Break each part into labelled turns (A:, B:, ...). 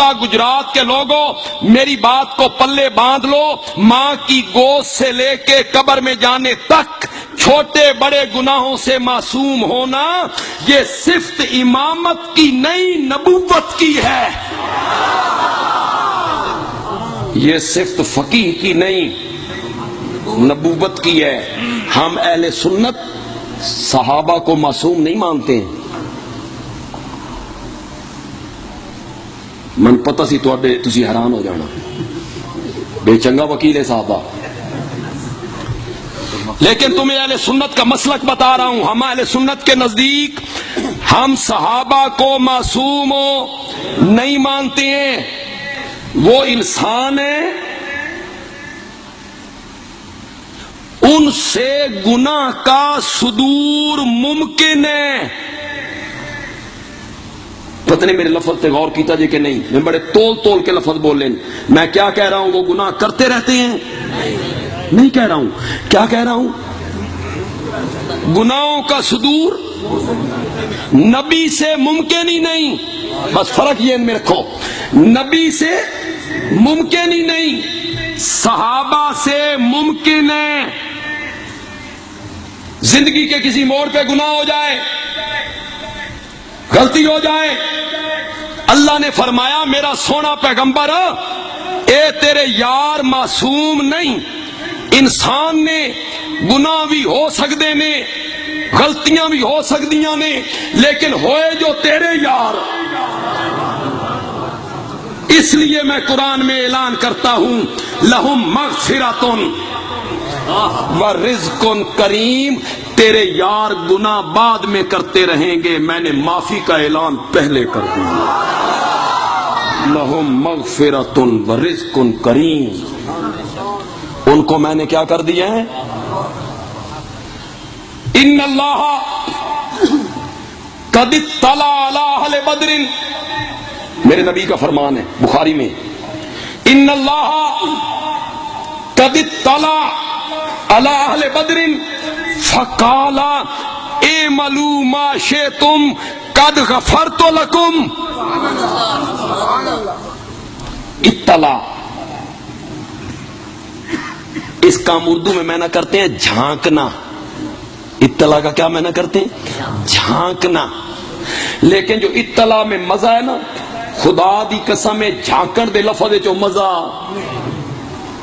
A: البتہ گجرات کے لوگوں میری بات کو پلے باندھ لو، ماں کی گود سے لے کے قبر میں جانے تک چھوٹے بڑے گناہوں سے معصوم ہونا یہ صفت امامت کی نہیں نبوت کی ہے، یہ صفت فقیہ کی نہیں نبوت کی ہے۔ ہم اہل سنت صحابہ کو معصوم نہیں مانتے ہیں۔ من پتہ سی تسی حیران ہو جانا، بے چنگا وکیل ہے صحابہ، لیکن تمہیں اہل سنت کا مسلک بتا رہا ہوں۔ ہم اہل سنت کے نزدیک ہم صحابہ کو معصوم نہیں مانتے ہیں، وہ انسان ہیں، ان سے گناہ کا صدور ممکن ہے۔ پتہ نہیں میرے لفظ پہ غور کیتا جی کہ نہیں، میں بڑے تول کے لفظ بول لیں۔ میں کیا کہہ رہا ہوں؟ وہ گناہ کرتے رہتے ہیں؟ نہیں کہہ رہا ہوں۔ کیا کہہ رہا ہوں؟ گناہوں کا صدور نبی سے ممکن ہی نہیں، بس فرق یہ ان میں رکھو، نبی سے ممکن ہی نہیں، صحابہ سے ممکن ہے۔ زندگی کے کسی موڑ پہ گناہ ہو جائے، غلطی ہو جائے، اللہ نے فرمایا میرا سونا پیغمبر اے تیرے یار معصوم نہیں، انسان نے گناہ بھی ہو سکتے نے، غلطیاں بھی ہو سکدیاں نے، لیکن ہوئے جو تیرے یار۔ اس لیے میں قرآن میں اعلان کرتا ہوں لہم مغفرۃ ورزق کریم، تیرے یار گناہ بعد میں کرتے رہیں گے، میں نے معافی کا اعلان پہلے کر دیا۔ لہم مغفرۃ ورزق کریم، ان کو میں نے کیا کر دیا ہے؟ ان اللہ قد اطلع علی اہل بدر، میرے نبی کا فرمان ہے بخاری میں، ان اللہ قد اطلع علی اہل بدر فقال اعملوا ما شئتم قد غفرت لکم۔ اطلاع اس کام اردو میں معنی کرتے ہیں جھانکنا۔ اطلاع کا کیا معنی کرتے ہیں؟ جھانکنا۔ لیکن جو اطلاع میں مزہ ہے نا، خدا دی قسم ہے جھانکن دے لفظ جو مزہ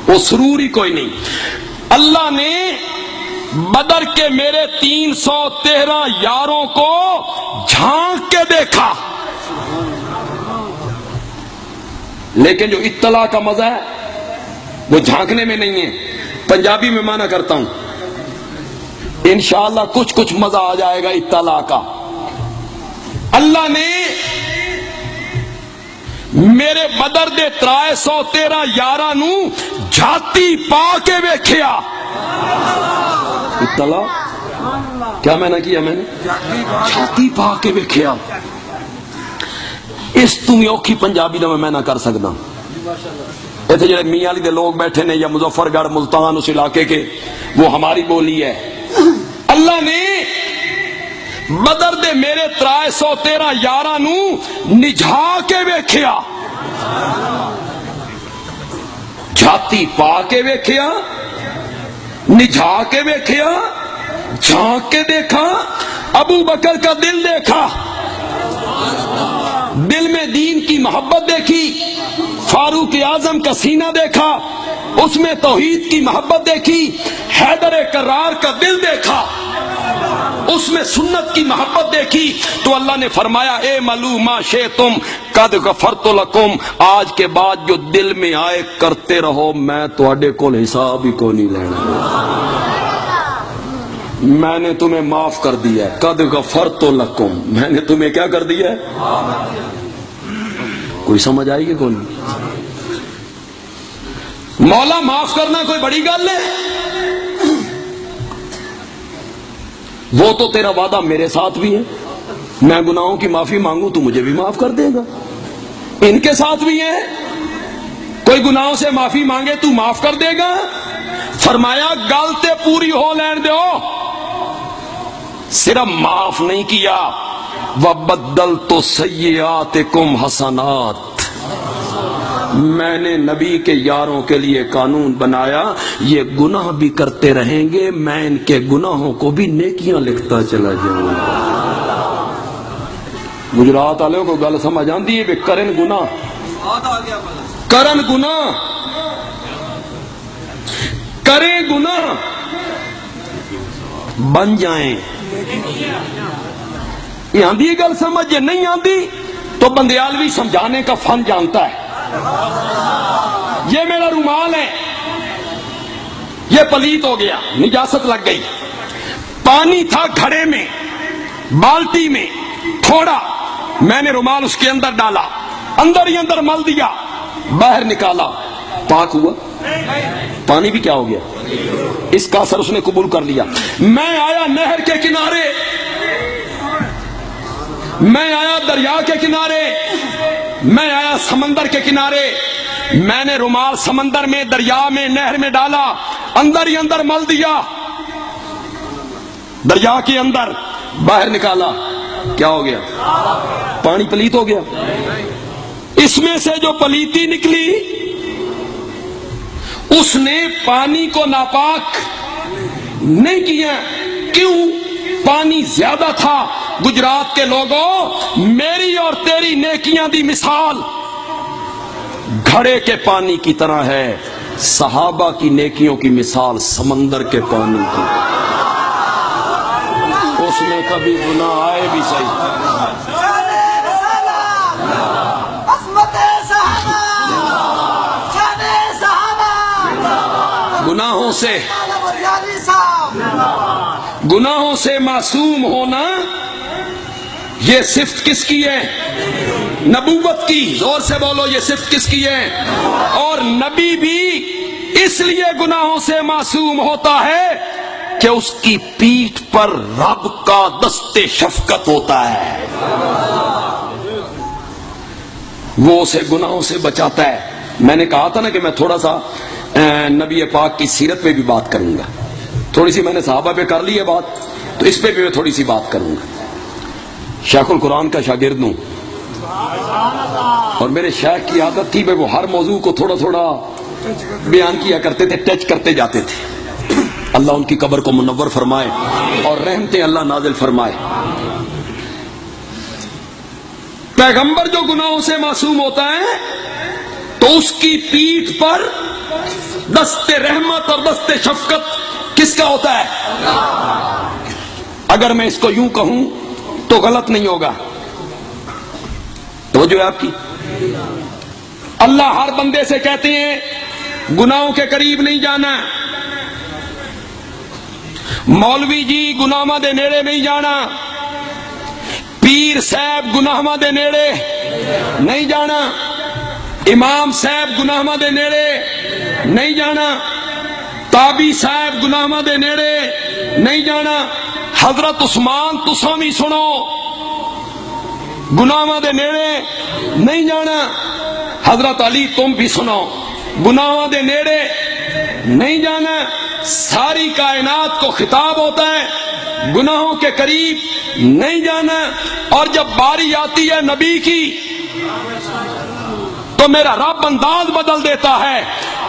A: وہ سرور ہی کوئی نہیں۔ اللہ نے بدر کے میرے 313 یاروں کو جھانک کے دیکھا، لیکن جو اطلاع کا مزہ ہے وہ جھانکنے میں نہیں ہے۔ پنجابی میں معنی کرتا ہوں، انشاءاللہ کچھ مزہ آ جائے گا اطلاع کا۔ اللہ نے میرے بدر دے 313 یاراں نو جھاتی پا کے ویکھیا۔ اطلاع کیا میں نے کیا؟ میں نے جھاتی پا کے ویکھیا۔ اس تو اوکھی پنجابی دا میں نہ کر سکتا۔ ایتھے جڑے میاں علی دے لوگ بیٹھے نے یا مظفر گڑھ ملتان اس علاقے کے، وہ ہماری بولی ہے۔ اللہ نے بدر دے میرے 313 یاراں نو نجھا کے ویکھیا، جھاتی پا کے ویکھیا، نجھا کے ویکھیا، جھانک کے دیکھا۔ ابو بکر کا دل دیکھا، دل میں دین کی محبت دیکھی۔ فاروق اعظم کا سینہ دیکھا، اس میں توحید کی محبت دیکھی۔ حیدر کرار کا دل دیکھا، اس میں سنت کی محبت دیکھی۔ تو اللہ نے فرمایا اعملوا ما شئتم قد غفرت لکم، آج کے بعد جو دل میں آئے کرتے رہو، میں تواڈے کول حساب ہی کو نہیں لینا، میں نے تمہیں معاف کر دیا ہے۔ قد غفرت لکم، میں نے تمہیں کیا کر دیا ہے؟ کوئی سمجھ آئی کہ کون؟ مولا معاف کرنا کوئی بڑی گل ہے؟ وہ تو تیرا وعدہ میرے ساتھ بھی ہے، میں گناہوں کی معافی مانگوں تو مجھے بھی معاف کر دے گا۔ ان کے ساتھ بھی ہے، کوئی گناہوں سے معافی مانگے تو معاف کر دے گا۔ فرمایا گل تے پوری ہو لین دیو، صرف معاف نہیں کیا، وَبَدَّلْتُ سَيِّئَاتِكُمْ حَسَنَاتٍ، میں نے نبی کے یاروں کے لیے قانون بنایا، یہ گناہ بھی کرتے رہیں گے، میں ان کے گناہوں کو بھی نیکیاں لکھتا چلا جاؤں گا۔ گجرات والوں کو گل سمجھ آندی ہے کہ کرن گناہ کریں گناہ بن جائیں۔ یہ آندھی گل سمجھ، یہ نہیں آندی تو بندیالوی سمجھانے کا فن جانتا ہے۔ یہ میرا رومال ہے، یہ پلیت ہو گیا، نجاست لگ گئی، پانی تھا گھڑے میں، بالٹی میں تھوڑا، میں نے رومال اس کے اندر ڈالا، اندر ہی اندر مل دیا، باہر نکالا، پاک ہوا؟ پانی بھی کیا ہو گیا؟ اس کا اثر اس نے قبول کر لیا۔ میں آیا نہر کے کنارے، میں آیا دریا کے کنارے، میں آیا سمندر کے کنارے، میں نے رومال سمندر میں، دریا میں، نہر میں ڈالا، اندر ہی اندر مل دیا، دریا کے اندر، باہر نکالا، کیا ہو گیا؟ پانی پلیت ہو گیا۔ اس میں سے جو پلیتی نکلی اس نے پانی کو ناپاک نہیں کیا۔ کیوں؟ پانی زیادہ تھا۔ گجرات کے لوگوں، میری اور تیری نیکیاں دی مثال گھڑے کے پانی کی طرح ہے، صحابہ کی نیکیوں کی مثال سمندر کے پانی کی۔ اس میں کبھی گناہ آئے بھی صحیح، گناہوں سے معصوم ہونا، یہ صفت کس کی ہے؟ نبوت کی۔ زور سے بولو، یہ صفت کس کی ہے؟ اور نبی بھی اس لیے گناہوں سے معصوم ہوتا ہے کہ اس کی پیٹھ پر رب کا دست شفقت ہوتا ہے، وہ اسے گناہوں سے بچاتا ہے۔ میں نے کہا تھا نا کہ میں تھوڑا سا نبی پاک کی سیرت پہ بھی بات کروں گا، تھوڑی سی میں نے صحابہ پہ کر لی ہے بات، تو اس پہ بھی میں تھوڑی سی بات کروں گا۔ شیخ القرآن کا شاگرد ہوں، اور میرے شیخ کی عادت تھی وہ ہر موضوع کو تھوڑا تھوڑا بیان کیا کرتے تھے، ٹچ کرتے جاتے تھے۔ اللہ ان کی قبر کو منور فرمائے اور رحمتیں اللہ نازل فرمائے۔ پیغمبر جو گناہوں سے معصوم ہوتا ہے تو اس کی پیٹھ پر دست رحمت اور دست شفقت کس کا ہوتا ہے؟ اگر میں اس کو یوں کہوں تو غلط نہیں ہوگا، توجہ ہے آپ کی؟ اللہ ہر بندے سے کہتے ہیں گناہوں کے قریب نہیں جانا، مولوی جی گناہاں دے نیڑے نہیں جانا، پیر صاحب گناہاں دے نیڑے نہیں جانا، امام صاحب گناہاں دے نیڑے نہیں جانا، تابی صاحب گناہاں دے نیڑے نہیں جانا، حضرت عثمان تساں بھی سنو گناہاں دے نیڑے نہیں جانا، حضرت علی تم بھی سنو گناہاں دے نیڑے نہیں جانا۔ ساری کائنات کو خطاب ہوتا ہے گناہوں کے قریب نہیں جانا، اور جب باری آتی ہے نبی کی تو میرا رب انداز بدل دیتا ہے۔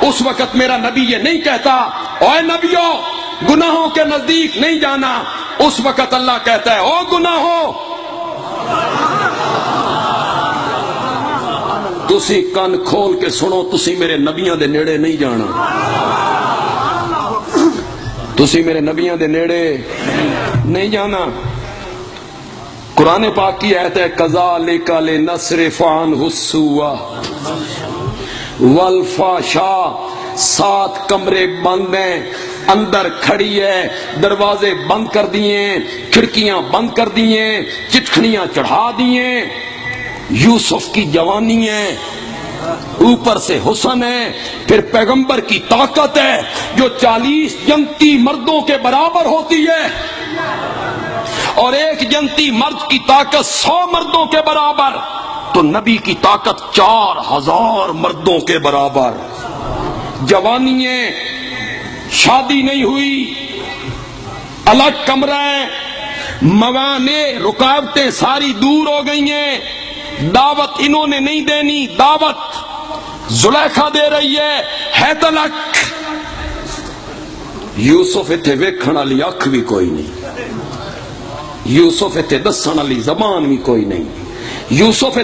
A: اس وقت میرا نبی یہ نہیں کہتا اے نبیو گناہوں کے نزدیک نہیں جانا، اس وقت اللہ کہتا ہے او گناہو تسی کن کھول کے سنو، تسی میرے نبیاں دے نیڑے نہیں جانا، تسی میرے نبیاں دے نیڑے نہیں جانا۔ قرآن پاک کی آیت ہے کذالک لنصرف عنہ السوء والفحشاء، 7 کمرے بند ہیں، اندر کھڑی ہے، دروازے بند کر دیے، کھڑکیاں بند کر دیے، چٹکھنیاں چڑھا دیے، یوسف کی جوانی ہے، اوپر سے حسن ہے، پھر پیغمبر کی طاقت ہے جو 40 جنتی مردوں کے برابر ہوتی ہے، اور ایک جنتی مرد کی طاقت 100 مردوں کے برابر، تو نبی کی طاقت 4000 مردوں کے برابر۔ جوانی ہے، شادی نہیں ہوئی، الگ کمرہ ہے، موانع رکاوٹیں ساری دور ہو گئی ہیں، دعوت انہوں نے نہیں دینی، دعوت زلیخا دے رہی ہے تلک یوسف اتھے ویکھن والی اکھ بھی کوئی نہیں، یوسف اتھے دسن والی زبان بھی کوئی نہیں، یوسف